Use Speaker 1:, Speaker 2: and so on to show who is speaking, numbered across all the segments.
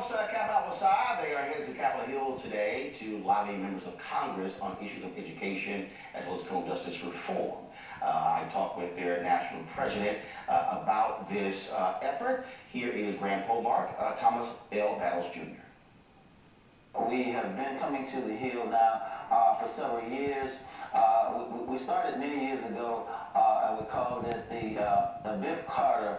Speaker 1: folks, Kappa they are headed to Capitol Hill today to lobby members of Congress on issues of education as well as criminal justice reform. I talked with their national president about this effort. Here is Grand Polemarch, Thomas L. Battles Jr.
Speaker 2: We have been coming to the Hill now for several years. We started many years ago, and we called it the Biff Carter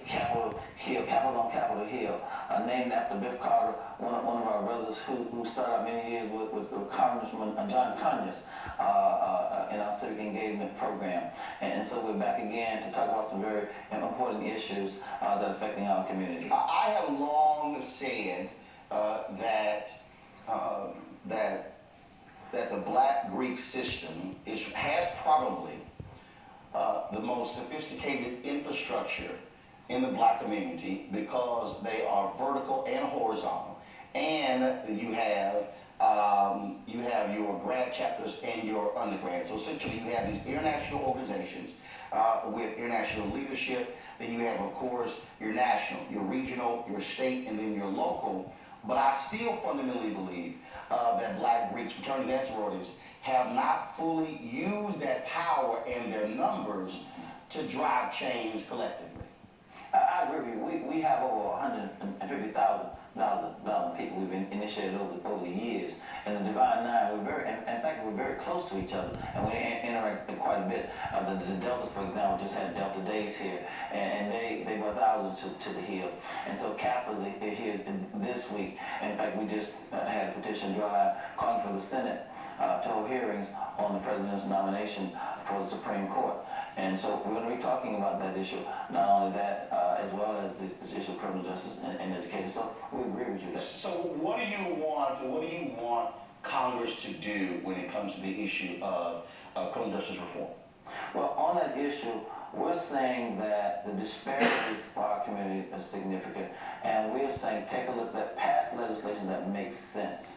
Speaker 2: Capitol Hill, Capitol on Capitol Hill, named after Biff Carter, one of our brothers who started out many years with Congressman John Conyers in our civic engagement program. And so we're back again to talk about some very important issues that are affecting our community.
Speaker 1: I have long said that the black Greek system has probably the most sophisticated infrastructure in the black community because they are vertical and horizontal, and you have your grad chapters and your undergrad. So essentially you have these international organizations with international leadership. Then you have, of course, your national, your regional, your state, and then your local. But I still fundamentally believe that black Greeks, fraternities and sororities, have not fully used that power and their numbers to drive change collectively.
Speaker 2: I agree with you. We have over 150,000 people we've initiated over the years. And the Divine Nine, in fact, we're very close to each other, and we interact quite a bit. The Deltas, for example, just had Delta Days here, and they brought thousands to the Hill. And so Kappa's here this week. In fact, we just had a petition drive calling for the Senate to hold hearings on the president's nomination for the Supreme Court. And so we're going to be talking about that issue, not only that, as well as this issue of criminal justice and education. So we agree with you there.
Speaker 1: So what do you want Congress to do when it comes to the issue of criminal justice reform?
Speaker 2: Well, on that issue, we're saying that the disparities for our community are significant, and we're saying take a look at past legislation that makes sense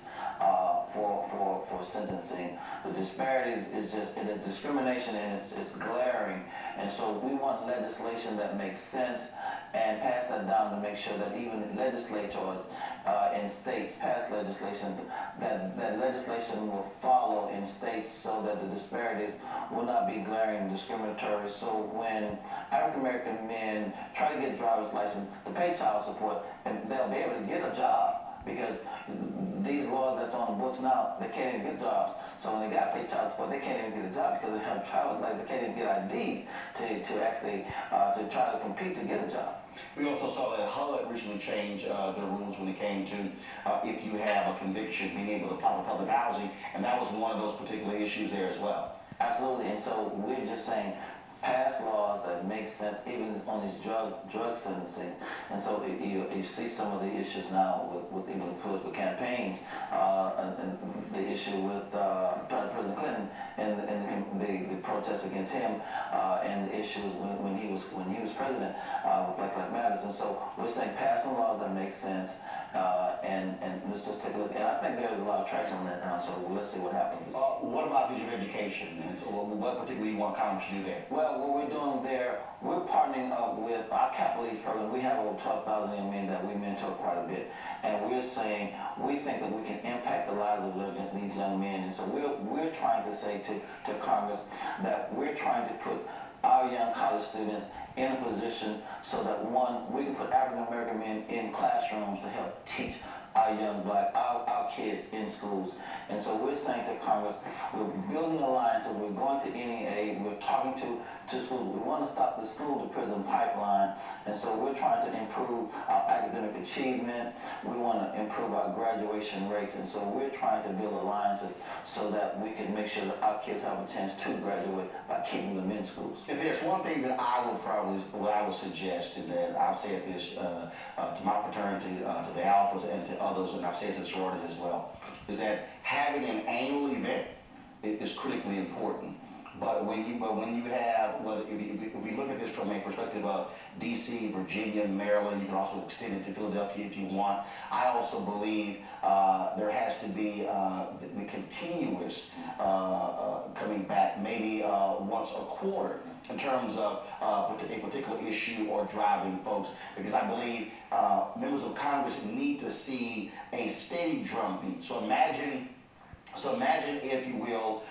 Speaker 2: for sentencing. The disparities is just the discrimination, and it's glaring, and so we want legislation that makes sense and pass that down to make sure that even legislators in states pass legislation, that legislation will follow in states so that the disparities will not be glaring and discriminatory. So when African American men try to get a driver's license to pay child support, and they'll be able to get a job, because these laws that's on the books now, they can't even get jobs. So when they got to pay child support, they can't even get a job because they have driver's license. They can't even get IDs to actually to try to compete to get a job.
Speaker 1: We also saw that HUD recently changed their rules when it came to if you have a conviction, being able to apply for public housing, and that was one of those particular issues there as well.
Speaker 2: Absolutely, and so we're just saying pass laws that make sense even on these drug sentencing. And so you see some of the issues now with even the political campaigns, and the issue with President Clinton and the protests against him, and the issues when he was president with Black Lives Matter. And so we're saying pass some laws that make sense, and let's just take a look. And I think there's a lot of traction on that now, so let's see what happens.
Speaker 1: What about the issue of education? And so what particularly you want Congress to do there?
Speaker 2: Well, what we're doing there, we're partnering up with our Kappa program. We have over 12,000 young men that we mentor quite a bit. And we're saying we think that we can impact the lives of these young men. And so we're trying to say to Congress that we're trying to put our young college students in a position so that, one, we can put African American men in classrooms to help teach our young our kids in schools. And so we're saying to Congress, we're building alliances, we're going to NEA, we're talking to schools. We want to stop the school-to-prison pipeline, and so we're trying to improve our academic achievement. We want to improve our graduation rates, and so we're trying to build alliances so that we can make sure that our kids have a chance to graduate by keeping them in schools.
Speaker 1: If there's one thing that I would suggest, and that I've said this to my fraternity, to the Alphas, and to others, and I've said to sororities as well, is that having an annual event is critically important. But when you have, if we look at this from a perspective of D.C., Virginia, Maryland, you can also extend it to Philadelphia if you want. I also believe there has to be the continuous coming back, maybe once a quarter, in terms of a particular issue or driving folks, because I believe members of Congress need to see a steady drumbeat. So imagine, if you will,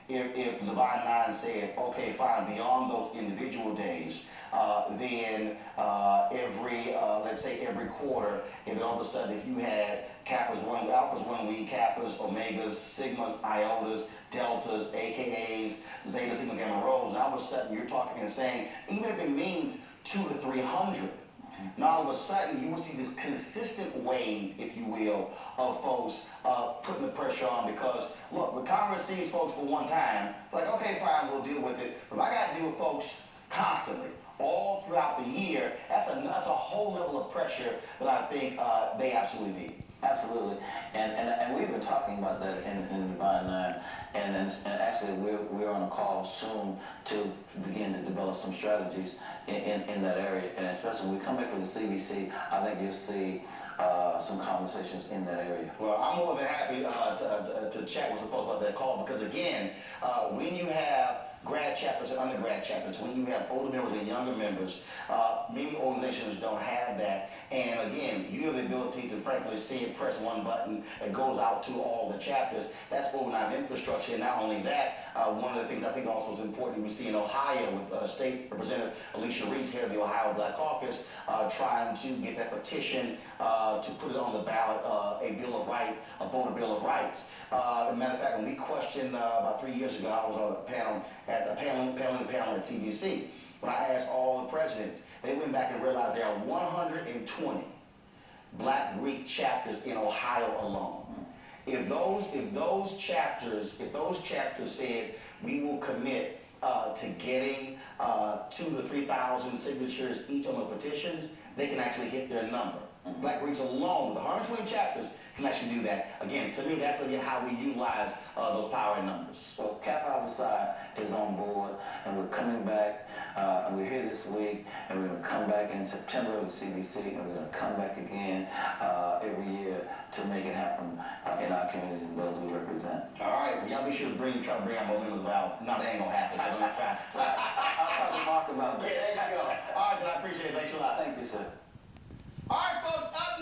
Speaker 1: if the Divine Nine said, okay, fine, beyond those individual days, then let's say every quarter, if all of a sudden, if you had Kappas Alphas 1 week, Kappas, Omegas, Sigmas, Iotas, Deltas, AKAs, Zeta, Sigma, Gamma, Rhos, and all of a sudden you're talking and saying, even if it means 200 to 300, now all of a sudden you will see this consistent wave, if you will, of folks putting the pressure on, because look, when Congress sees folks for one time, it's like, okay, fine, we'll deal with it. But if I got to deal with folks constantly, all throughout the year, that's a whole level of pressure that I think they absolutely need.
Speaker 2: Absolutely, and we've been talking about that in the Divine Nine, and actually we're on a call soon to begin to develop some strategies in that area, and especially when we come back to the CBC, I think you'll see some conversations in that area.
Speaker 1: Well, I'm more than happy to chat with some folks about that call, because again, when you have grad chapters and undergrad chapters, when you have older members and younger members, many organizations don't have that. And again, you have the ability to frankly see it, press one button, it goes out to all the chapters. That's organized infrastructure. And not only that, one of the things I think also is important we see in Ohio with State Representative Alicia Reed's head of the Ohio Black Caucus, trying to get that petition to put it on the ballot, a Bill of Rights, a voter Bill of Rights. As a matter of fact, when we questioned about 3 years ago, I was on a panel at CBC. When I asked all the presidents, they went back and realized there are 120 Black Greek chapters in Ohio alone. If those chapters said we will commit to getting 2,000 to 3,000 signatures each on the petitions, they can actually hit their number. Black Greeks alone, with 120 chapters, can actually do that. Again, to me, that's again how we utilize those power and numbers.
Speaker 2: So Kappa Side is on board, and we're coming back, and we're here this week, and we're going to come back in September with CBC, and we're going to come back again every year to make it happen in our communities and those we represent.
Speaker 1: All right, well, y'all be sure to try to bring out more members about. No, that ain't gonna happen. I'm not trying.
Speaker 2: I'll talk to Mark about that.
Speaker 1: Yeah, there you go. All right, then I appreciate it. Thanks a lot.
Speaker 2: Thank you, sir.
Speaker 1: All right, folks, up next.